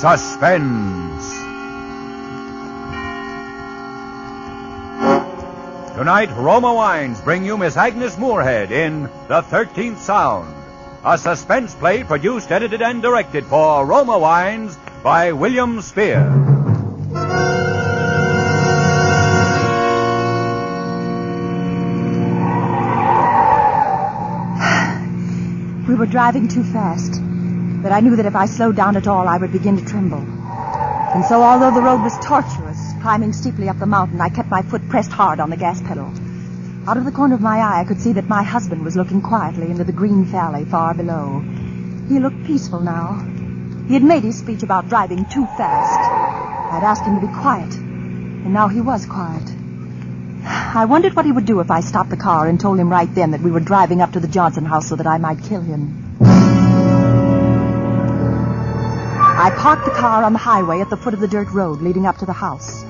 Suspense. Tonight, Roma Wines bring you Miss Agnes Moorehead in The 13th Sound, a suspense play produced, edited, and directed for Roma Wines by William Spear. We were driving too fast, but I knew that if I slowed down at all, I would begin to tremble. And so, although the road was tortuous, climbing steeply up the mountain, I kept my foot pressed hard on the gas pedal. Out of the corner of my eye, I could see that my husband was looking quietly into the green valley far below. He looked peaceful now. He had made his speech about driving too fast. I'd asked him to be quiet, and now he was quiet. I wondered what he would do if I stopped the car and told him right then that we were driving up to the Johnstone house so that I might kill him. I parked the car on the highway at the foot of the dirt road leading up to the house.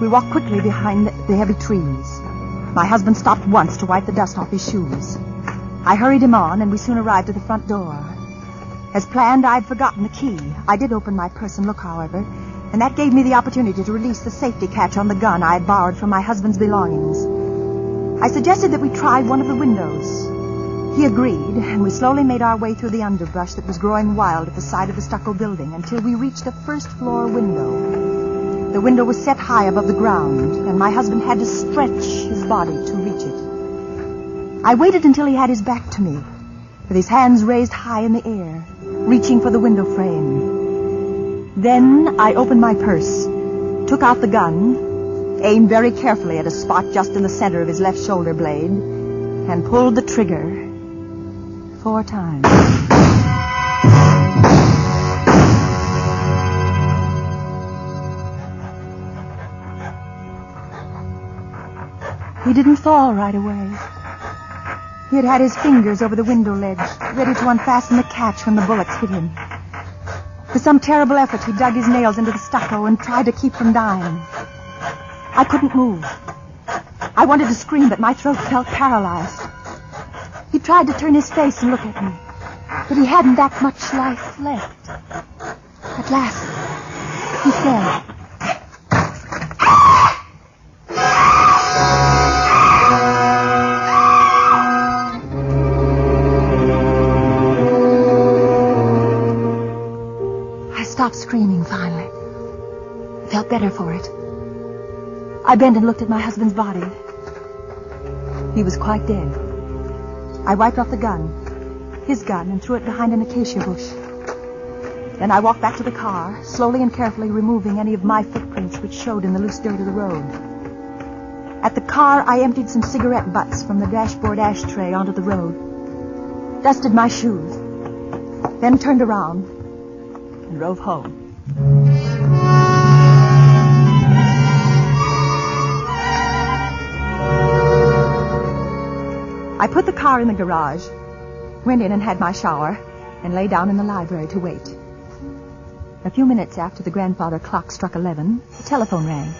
We walked quickly behind the heavy trees. My husband stopped once to wipe the dust off his shoes. I hurried him on, and we soon arrived at the front door. As planned, I'd forgotten the key. I did open my purse and look, however, and that gave me the opportunity to release the safety catch on the gun I had borrowed from my husband's belongings. I suggested that we try one of the windows. He agreed, and we slowly made our way through the underbrush that was growing wild at the side of the stucco building until we reached a first-floor window. The window was set high above the ground, and my husband had to stretch his body to reach it. I waited until he had his back to me, with his hands raised high in the air, reaching for the window frame. Then I opened my purse, took out the gun, aimed very carefully at a spot just in the center of his left shoulder blade, and pulled the trigger 4 times. He didn't fall right away. He had his fingers over the window ledge, ready to unfasten the catch when the bullets hit him. With some terrible effort, he dug his nails into the stucco and tried to keep from dying. I couldn't move. I wanted to scream, but my throat felt paralyzed. He tried to turn his face and look at me, but he hadn't that much life left. At last, he fell. I stopped screaming finally. I felt better for it. I bent and looked at my husband's body. He was quite dead. I wiped off the gun, his gun, and threw it behind an acacia bush. Then I walked back to the car, slowly and carefully removing any of my footprints which showed in the loose dirt of the road. At the car, I emptied some cigarette butts from the dashboard ashtray onto the road, dusted my shoes, then turned around and drove home. I put the car in the garage, went in and had my shower, and lay down in the library to wait. A few minutes after the grandfather clock struck 11, the telephone rang.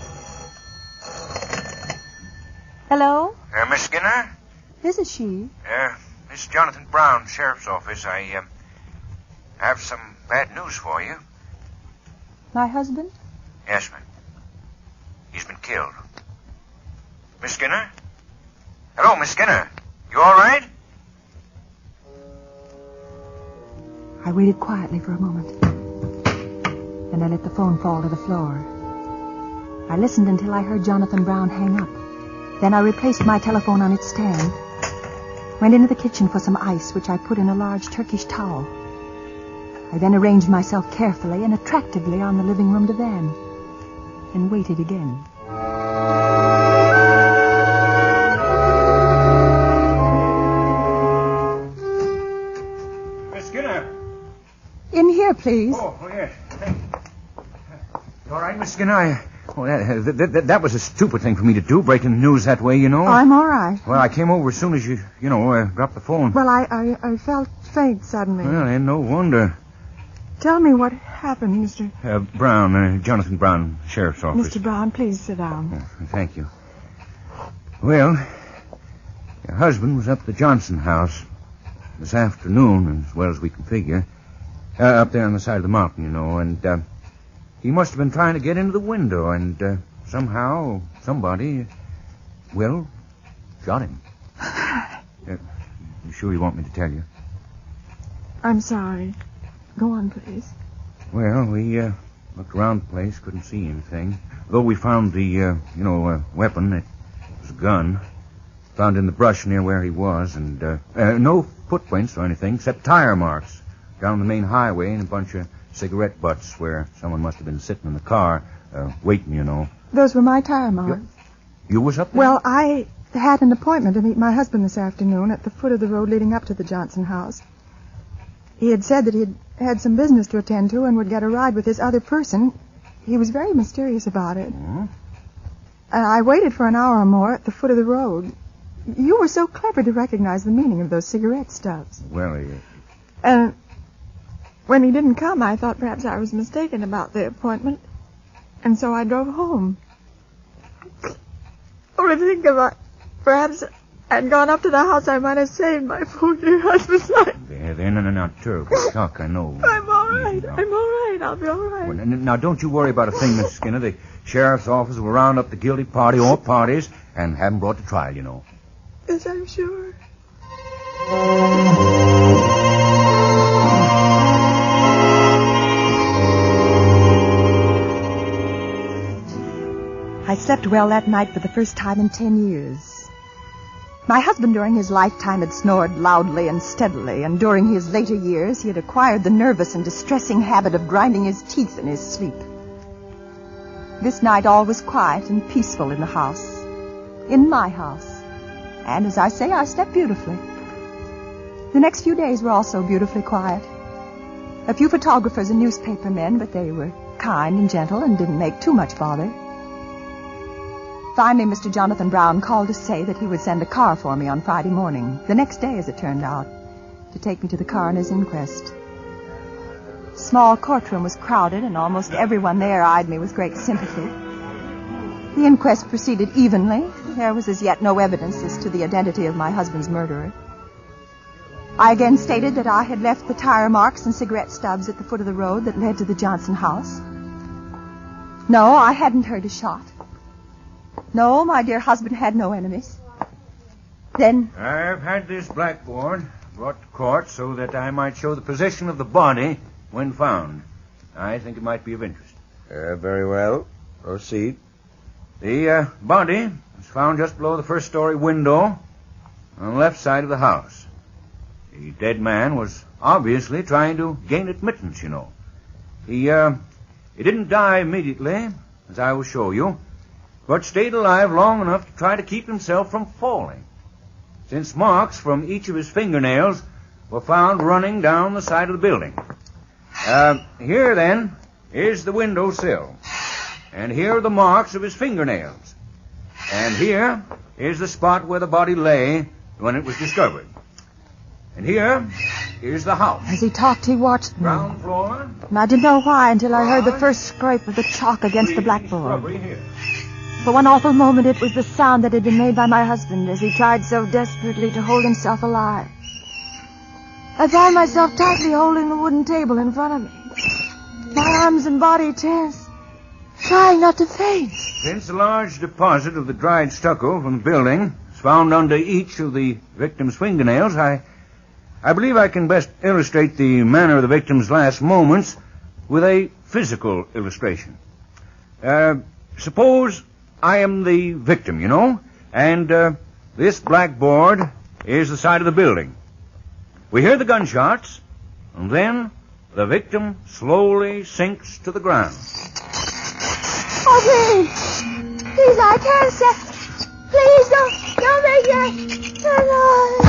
Hello? Miss Skinner? This is she. Miss Jonathan Brown, Sheriff's Office. I have some bad news for you. My husband? Yes, ma'am. He's been killed. Miss Skinner? Hello, Miss Skinner. You all right? I waited quietly for a moment. Then I let the phone fall to the floor. I listened until I heard Jonathan Brown hang up. Then I replaced my telephone on its stand, went into the kitchen for some ice, which I put in a large Turkish towel. I then arranged myself carefully and attractively on the living room divan and waited again. In here, please. Oh, yes. Thank you. All right, Miss Skinner. That was a stupid thing for me to do, breaking the news that way, you know. I'm all right. Well, I came over as soon as you dropped the phone. Well, I felt faint suddenly. Well, ain't no wonder. Tell me what happened, Mr. Brown, Jonathan Brown, Sheriff's Office. Mr. Brown, please sit down. Oh, thank you. Well, your husband was up at the Johnstone house this afternoon, as well as we can figure. Up there on the side of the mountain, you know, and He must have been trying to get into the window, and somehow somebody, well, shot him. You sure you want me to tell you? I'm sorry. Go on, please. Well, we looked around the place, couldn't see anything. Though we found the, weapon. It was a gun. Found in the brush near where he was, and no footprints or anything, except tire marks down the main highway and a bunch of cigarette butts where someone must have been sitting in the car, waiting, you know. Those were my tire marks. You was up there? Well, I had an appointment to meet my husband this afternoon at the foot of the road leading up to the Johnson house. He had said that he'd had some business to attend to and would get a ride with his other person. He was very mysterious about it. Hmm? And I waited for an hour or more at the foot of the road. You were so clever to recognize the meaning of those cigarette stubs. Well, And when he didn't come, I thought perhaps I was mistaken about the appointment. And so I drove home. Only think about perhaps I'd gone up to the house, I might have saved my poor dear husband's life. they're in and out terrible shock, I know. I'm all right. Easy now. I'm all right. I'll be all right. Well, now, don't you worry about a thing, Miss Skinner. The sheriff's office will round up the guilty party or parties and have them brought to trial, you know. Yes, I'm sure. I slept well that night for the first time in 10 years. My husband during his lifetime had snored loudly and steadily, and during his later years he had acquired the nervous and distressing habit of grinding his teeth in his sleep. This night all was quiet and peaceful in the house, in my house. And as I say, I slept beautifully. The next few days were also beautifully quiet. A few photographers and newspaper men, but they were kind and gentle and didn't make too much bother. Finally, Mr. Jonathan Brown called to say that he would send a car for me on Friday morning, the next day as it turned out, to take me to the coroner's inquest. The small courtroom was crowded, and almost everyone there eyed me with great sympathy. The inquest proceeded evenly. There was as yet no evidence as to the identity of my husband's murderer. I again stated that I had left the tire marks and cigarette stubs at the foot of the road that led to the Johnson house. No, I hadn't heard a shot. No, my dear husband had no enemies. Then... I've had this blackboard brought to court so that I might show the position of the body when found. I think it might be of interest. Very well. Proceed. The body was found just below the first-story window on the left side of the house. The dead man was obviously trying to gain admittance, you know. He didn't die immediately, as I will show you, but stayed alive long enough to try to keep himself from falling, since marks from each of his fingernails were found running down the side of the building. Here, then, is the windowsill, and here are the marks of his fingernails, and here is the spot where the body lay when it was discovered. And here is the house. As he talked, he watched me. Ground floor. And I didn't know why until I heard the first scrape of the chalk against the blackboard. Shrubbery here. For one awful moment, it was the sound that had been made by my husband as he tried so desperately to hold himself alive. I found myself tightly holding the wooden table in front of me, my arms and body tense, trying not to faint. Since a large deposit of the dried stucco from the building is found under each of the victim's fingernails, I believe I can best illustrate the manner of the victim's last moments with a physical illustration. Suppose I am the victim, you know, and this blackboard is the side of the building. We hear the gunshots, and then the victim slowly sinks to the ground. Oh, please, I can't say. Please don't make that. No.